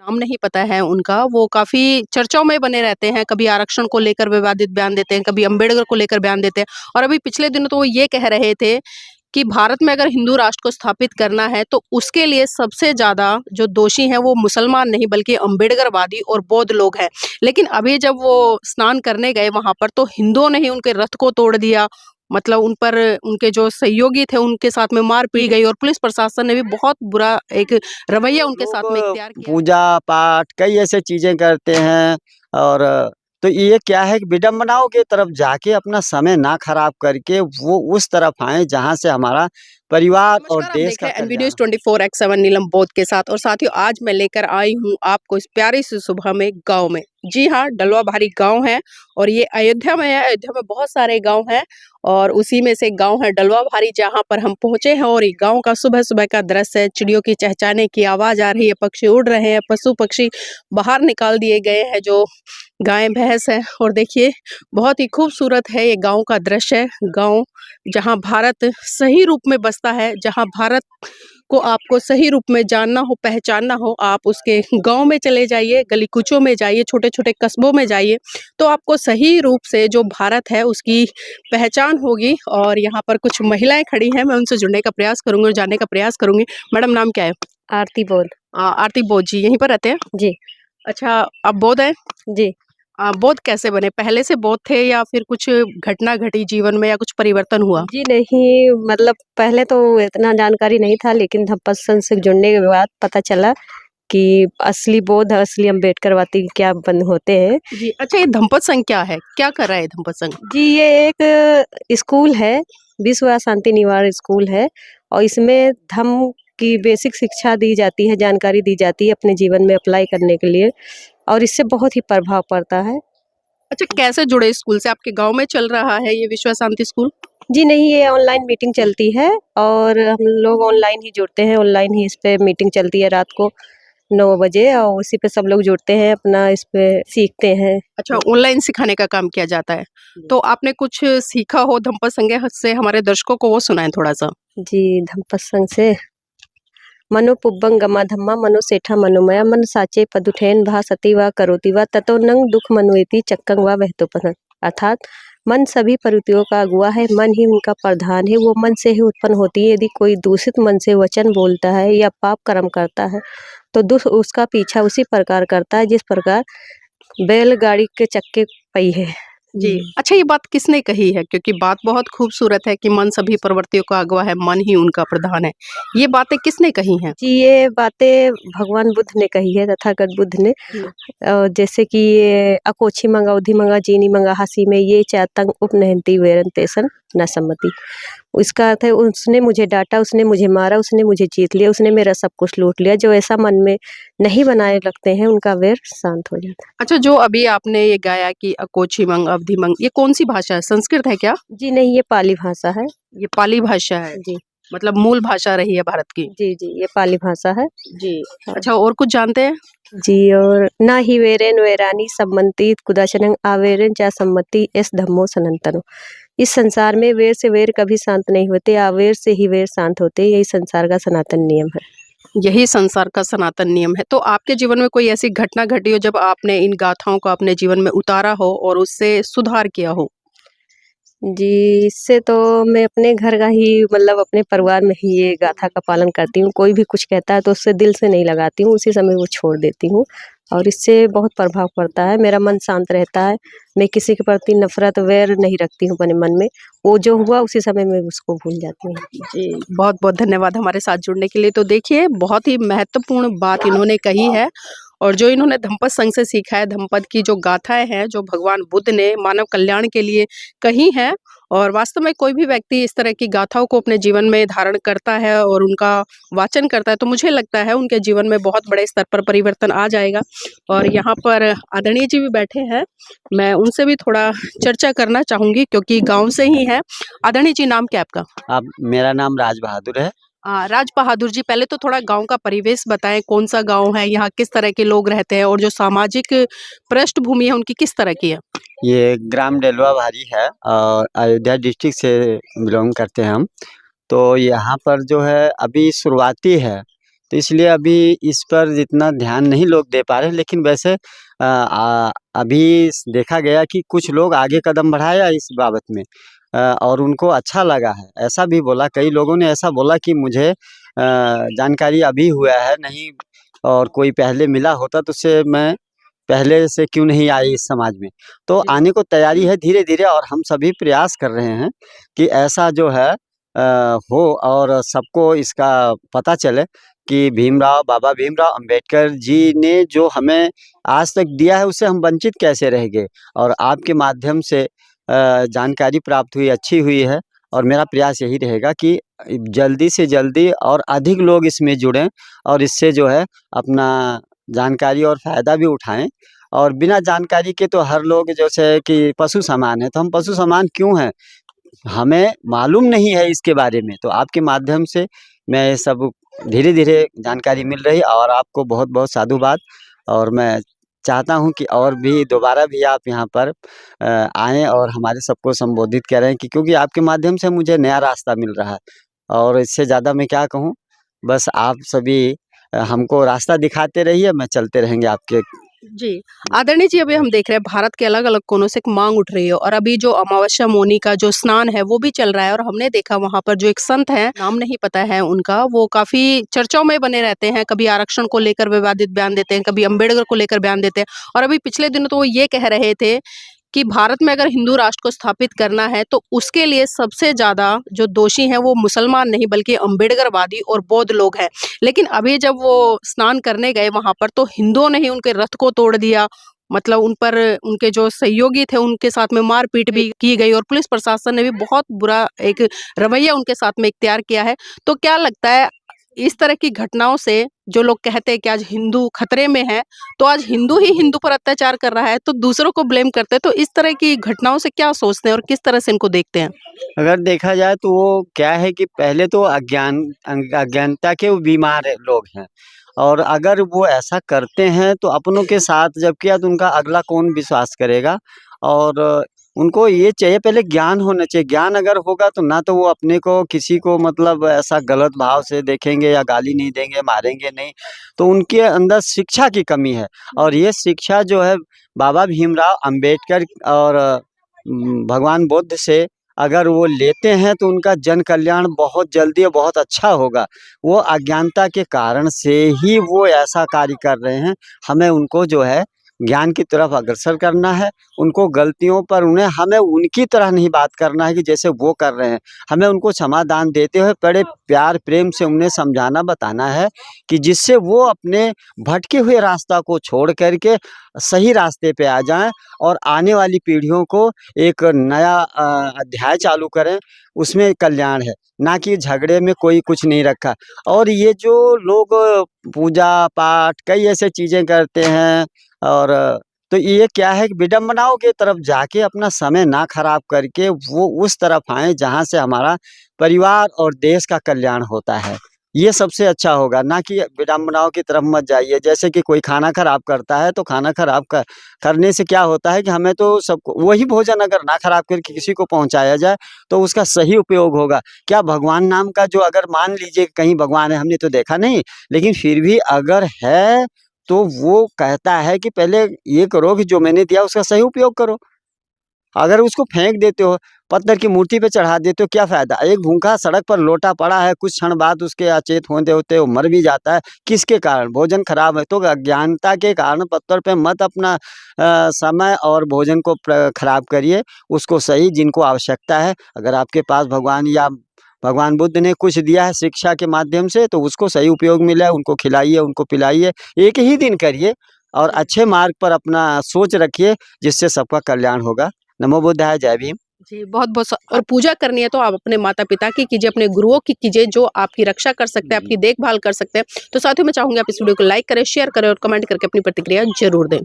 नाम नहीं पता है उनका, वो काफ़ी चर्चाओं में बने रहते हैं, कभी आरक्षण को लेकर विवादित बयान देते हैं, कभी अम्बेडकर को लेकर बयान देते हैं और अभी पिछले दिनों तो वो ये कह रहे थे कि भारत में अगर हिंदू राष्ट्र को स्थापित करना है तो उसके लिए सबसे ज़्यादा जो दोषी हैं वो मुसलमान नहीं बल्कि अम्बेडकरवादी और बौद्ध लोग हैं। लेकिन अभी जब वो स्नान करने गए वहाँ पर तो हिंदुओं ने ही उनके रथ को तोड़ दिया, मतलब उन पर उनके जो सहयोगी थे उनके साथ में मार-पीट गई और पुलिस प्रशासन ने भी बहुत बुरा एक रवैया उनके साथ में इख्तियार किया है। पूजा पाठ कई ऐसे चीजें करते हैं और तो ये क्या है कि विडंबनाओं की तरफ जाके अपना समय ना खराब करके वो उस तरफ आए जहाँ से हमारा परिवार और नमस्कार, आप देश देख का रहे हैं एनबी कल्याण न्यूज़ हो। 24/7 नीलम बोध के साथ और साथियों आज मैं लेकर आई हूँ आपको इस प्यारी सी सुबह में गाँव में। जी हाँ, डलवा भारी गाँव है और ये अयोध्या में है। अयोध्या में बहुत सारे गाँव हैं और उसी में से एक गाँव है डलवा भारी जहाँ पर हम पहुँचे हैं और ये गाँव का सुबह-सुबह का दृश्य है। चिड़ियों की चहचहाने की आवाज़ आ रही है, पक्षी उड़ रहे हैं, पशु-पक्षी बाहर निकाल दिए गए हैं जो गाय भैंस है और देखिए बहुत ही खूबसूरत है ये गाँव का दृश्य। गाँव जहाँ भारत सही रूप में बसता है, जहाँ भारत को आपको सही रूप में जानना हो, पहचानना हो, आप उसके गाँव में चले जाइए, गली-कूचों में जाइए, छोटे-छोटे कस्बों में जाइए, तो आपको सही रूप से जो भारत है उसकी पहचान होगी और यहाँ पर कुछ महिलाएँ खड़ी हैं, मैं उनसे जुड़ने का प्रयास करूँगी और जानने का प्रयास करूँगी। मैडम नाम क्या है? आरती बोल। आरती बोध जी, यहीं पर रहते हैं? जी, अच्छा, आप बोध हैं? जी। बोध कैसे बने? पहले से बोध थे या फिर कुछ घटना घटी जीवन में या कुछ परिवर्तन हुआ? जी नहीं, मतलब पहले तो इतना जानकारी नहीं था लेकिन धम्पसंघ से जुड़ने के बाद पता चला कि असली बोध, असली अम्बेडकरवादी क्या बन होते हैं। जी, अच्छा ये धम्पत संघ क्या है? क्या कर रहा है धम्पत संघ? जी, ये एक स्कूल है, विश्व शांति निवारण स्कूल है और इसमें धम्म की बेसिक शिक्षा दी जाती है, जानकारी दी जाती है अपने जीवन में अप्लाई करने के लिए और इससे बहुत ही प्रभाव पड़ता है। अच्छा कैसे जुड़े स्कूल से? आपके गाँव में चल रहा है ये विश्व शांति स्कूल? जी नहीं, ये ऑनलाइन मीटिंग चलती है और हम लोग ऑनलाइन ही जुड़ते हैं, ऑनलाइन ही इस पे मीटिंग चलती है रात को 9 बजे और उसी पे सब लोग जुड़ते हैं, अपना इस पे सीखते हैं। अच्छा ऑनलाइन सिखाने का काम किया जाता है। तो आपने कुछ सीखा हो धम्पत संघ से हमारे दर्शकों को वो सुनाएँ थोड़ा-सा। जी, धम्पसंघ से मनो पुब्बं गमा धम्मा मनो सेठा मनोमया मन साचे पदुठेन भा सती व करोति व ततो नंग दुख मनुएति चक्कं व वहतोपन। अर्थात मन सभी प्रवृत्तियों का अगुआ है, मन ही उनका प्रधान है, वो मन से ही उत्पन्न होती है। यदि कोई दूषित मन से वचन बोलता है या पाप कर्म करता है तो दुष्ट उसका पीछा उसी प्रकार करता है जिस प्रकार बैलगाड़ी के चक्के पहिए। जी, अच्छा ये बात किसने कही है? क्योंकि बात बहुत खूबसूरत है कि मन सभी प्रवृत्तियों का अगुवा है, मन ही उनका प्रधान है। ये बातें किसने कही हैं? जी, ये बातें भगवान बुद्ध ने कही है, तथागत बुद्ध ने। जैसे कि ये अकोछी मंगा उधी मंगा जीनी मंगा हसी में ये चातंग उपनहंती वेरन तेसन न सम्मति। इसका अर्थ है उसने मुझे डांटा, उसने मुझे मारा, उसने मुझे जीत लिया, उसने मेरा सब कुछ लूट लिया। जो ऐसा मन में नहीं बनाए रखते हैं उनका वैर शांत हो जाता है। अच्छा जो अभी आपने ये गाया कि अकोछीमंग, अवधिमंग ये कौन-सी भाषा है? संस्कृत है क्या? जी नहीं, ये पाली भाषा है। ये पाली भाषा है, जी, मतलब मूल भाषा रही है भारत की। जी, जी, ये पाली भाषा है। जी, हाँ। अच्छा और कुछ जानते हैं? जी और ना ही वेरेन वेरानी सम्मति कुदाशनंग आवेरेन चा सम्मति एस धम्मो सनातनो। इस संसार में वेर से वेर कभी शांत नहीं होते, आवेर से ही वेर शांत होते। यही संसार का सनातन नियम है। यही संसार का सनातन नियम है। तो आपके जीवन में कोई ऐसी घटना घटी हो जब आपने इन गाथाओं को अपने जीवन में उतारा हो और उससे सुधार किया हो? जी, इससे तो मैं अपने घर का ही मतलब अपने परिवार में ही ये गाथा का पालन करती हूँ। कोई भी कुछ कहता है तो उससे दिल से नहीं लगाती हूँ, उसी समय वो छोड़ देती हूँ और इससे बहुत प्रभाव पड़ता है। मेरा मन शांत रहता है, मैं किसी के प्रति नफ़रत, वैर नहीं रखती हूँ अपने मन में। वो जो हुआ उसी समय मैं उसको भूल जाती हूँ। जी, बहुत-बहुत धन्यवाद हमारे साथ जुड़ने के लिए। तो देखिए, बहुत ही महत्वपूर्ण बात इन्होंने कही है और जो इन्होंने धम्पत संघ से सीखा है, धम्पत की जो गाथाएँ हैं, जो भगवान बुद्ध ने मानव कल्याण के लिए कही हैं और वास्तव में कोई भी व्यक्ति इस तरह की गाथाओं को अपने जीवन में धारण करता है और उनका वाचन करता है, तो मुझे लगता है उनके जीवन में बहुत बड़े स्तर पर परिवर्तन आ जाएगा। और यहाँ पर आदरणीय जी भी बैठे हैं, मैं उनसे भी थोड़ा चर्चा करना चाहूँगी क्योंकि गाँव से ही हैं। आदरणीय जी, नाम क्या है आपका? अब मेरा नाम राज बहादुर है। राज बहादुर जी, पहले तो थोड़ा गाँव का परिवेश बताएँ, कौन-सा गाँव है? यहाँ किस तरह के लोग रहते हैं और जो सामाजिक पृष्ठभूमि है, उनकी किस तरह की है? ये ग्राम डेलवा भारी है और अयोध्या डिस्ट्रिक्ट से बिलोंग करते हैं हम। तो यहाँ पर जो है अभी शुरुआती है, तो इसलिए अभी इस पर जितना ध्यान नहीं लोग दे पा रहे, लेकिन वैसे अभी देखा गया कि कुछ लोग आगे कदम बढ़ाया इस बाबत में, और उनको अच्छा लगा है। ऐसा भी बोला, कई लोगों ने ऐसा बोला कि मुझे जानकारी अभी हुआ है, नहीं और कोई पहले मिला होता तो उससे मैं पहले से क्यों नहीं आई इस समाज में। तो जी। आने को तैयारी है धीरे-धीरे, और हम सभी प्रयास कर रहे हैं कि ऐसा जो है हो और सबको इसका पता चले कि बाबा भीमराव अंबेडकर जी ने जो हमें आज तक दिया है, उससे हम वंचित कैसे रह गए। और आपके माध्यम से जानकारी प्राप्त हुई, अच्छी हुई है, और मेरा प्रयास यही रहेगा कि जल्दी से जल्दी और अधिक लोग इसमें जुड़ें और इससे जो है अपना जानकारी और फ़ायदा भी उठाएँ। और बिना जानकारी के तो हर लोग जैसे कि पशु समान है, तो हम पशु समान क्यों हैं? हमें मालूम नहीं है इसके बारे में, तो आपके माध्यम से मैं ये सब धीरे-धीरे जानकारी मिल रही है, और आपको बहुत-बहुत साधुवाद। और मैं चाहता हूँ कि और भी दोबारा भी आप यहाँ पर आएँ और हमारे सबको संबोधित करें, कि क्योंकि आपके माध्यम से मुझे नया रास्ता मिल रहा है, और इससे ज़्यादा मैं क्या कहूँ? बस आप सभी हमको रास्ता दिखाते रहिए, मैं चलते रहेंगे आपके। जी, आदरणीय जी, अभी हम देख रहे हैं भारत के अलग-अलग कोनों से एक माँग उठ रही है और अभी जो अमावस्या मौनी का जो स्नान है वो भी चल रहा है और हमने देखा वहाँ पर जो एक संत हैं, नाम नहीं पता है उनका, वो काफ़ी चर्चाओं में बने रहते हैं। कभी आरक्षण को लेकर विवादित बयान देते हैं, कभी अम्बेडकर को लेकर बयान देते हैं और अभी पिछले दिनों तो वो ये कह रहे थे कि भारत में अगर हिंदू राष्ट्र को स्थापित करना है तो उसके लिए सबसे ज़्यादा जो दोषी हैं वो मुसलमान नहीं बल्कि अम्बेडकरवादी और बौद्ध लोग हैं। लेकिन अभी जब वो स्नान करने गए वहाँ पर तो हिंदुओं ने ही उनके रथ को तोड़ दिया। मतलब उन पर उनके जो सहयोगी थे उनके साथ में मारपीट भी की गई और पुलिस प्रशासन ने भी बहुत बुरा एक रवैया उनके साथ में इख्तियार किया है। तो क्या लगता है इस तरह की घटनाओं से जो लोग कहते हैं कि आज हिंदू खतरे में है, तो आज हिंदू ही हिंदू पर अत्याचार कर रहा है, तो दूसरों को ब्लेम करते हैं। तो इस तरह की घटनाओं से क्या सोचते हैं और किस तरह से इनको देखते हैं? अगर देखा जाए तो वो क्या है कि पहले तो अज्ञानता के वो बीमार लोग हैं, और अगर वो ऐसा करते हैं तो अपनों के साथ जब किया तो उनका अगला कौन विश्वास करेगा। और उनको ये चाहिए, पहले ज्ञान होना चाहिए। ज्ञान अगर होगा तो ना तो वो अपने को किसी को मतलब ऐसा गलत भाव से देखेंगे या गाली नहीं देंगे, मारेंगे नहीं। तो उनके अंदर शिक्षा की कमी है, और ये शिक्षा जो है बाबा भीमराव अंबेडकर और भगवान बुद्ध से अगर वो लेते हैं तो उनका जन कल्याण बहुत जल्दी और बहुत अच्छा होगा। वो अज्ञानता के कारण से ही वो ऐसा कार्य कर रहे हैं। हमें उनको जो है ज्ञान की तरफ अग्रसर करना है, उनको गलतियों पर हमें उनकी तरह नहीं बात करना है कि जैसे वो कर रहे हैं। हमें उनको क्षमादान देते हुए बड़े प्यार प्रेम से उन्हें समझाना बताना है कि जिससे वो अपने भटके हुए रास्ता को छोड़ कर के सही रास्ते पे आ जाएँ और आने वाली पीढ़ियों को एक नया अध्याय चालू करें, उसमें कल्याण है, ना कि झगड़े में कोई कुछ नहीं रखा। और ये जो लोग पूजा-पाठ कई ऐसे चीज़ें करते हैं, और तो ये क्या है कि विडंबनाओं की तरफ जाके अपना समय ना खराब करके वो उस तरफ आएँ जहाँ से हमारा परिवार और देश का कल्याण होता है। ये सबसे अच्छा होगा, ना कि विडंबनाओं की तरफ मत जाइए। जैसे कि कोई खाना खराब करता है तो खाना खराब करने से क्या होता है कि हमें तो सबको वही भोजन अगर ना खराब करके किसी को पहुँचाया जाए तो उसका सही उपयोग होगा। क्या भगवान नाम का जो अगर मान लीजिए कहीं भगवान है, हमने तो देखा नहीं, लेकिन फिर भी अगर है तो वो कहता है कि पहले ये करो कि जो मैंने दिया उसका सही उपयोग करो। अगर उसको फेंक देते हो, पत्थर की मूर्ति पे चढ़ा देते हो, क्या फ़ायदा? एक भूखा सड़क पर लोटा पड़ा है, कुछ क्षण बाद उसके अचेत होते-होते वो मर भी जाता है। किसके कारण? भोजन खराब है, तो अज्ञानता के कारण पत्थर पे मत अपना समय और भोजन को खराब करिए, उसको सही जिनको आवश्यकता है। अगर आपके पास भगवान या भगवान बुद्ध ने कुछ दिया है शिक्षा के माध्यम से, तो उसको सही उपयोग मिला है, उनको खिलाइए, उनको पिलाइए। एक ही दिन करिए और अच्छे मार्ग पर अपना सोच रखिए, जिससे सबका कल्याण होगा। नमो बुद्धाय, जय भीम। जी, बहुत-बहुत और पूजा करनी है तो आप अपने माता-पिता की कीजिए, अपने गुरुओं की कीजिए जो आपकी रक्षा कर सकते हैं, आपकी देखभाल कर सकते हैं। तो साथियों मैं चाहूँगी आप इस वीडियो को लाइक करें, शेयर करें और कमेंट करके अपनी प्रतिक्रिया ज़रूर दें।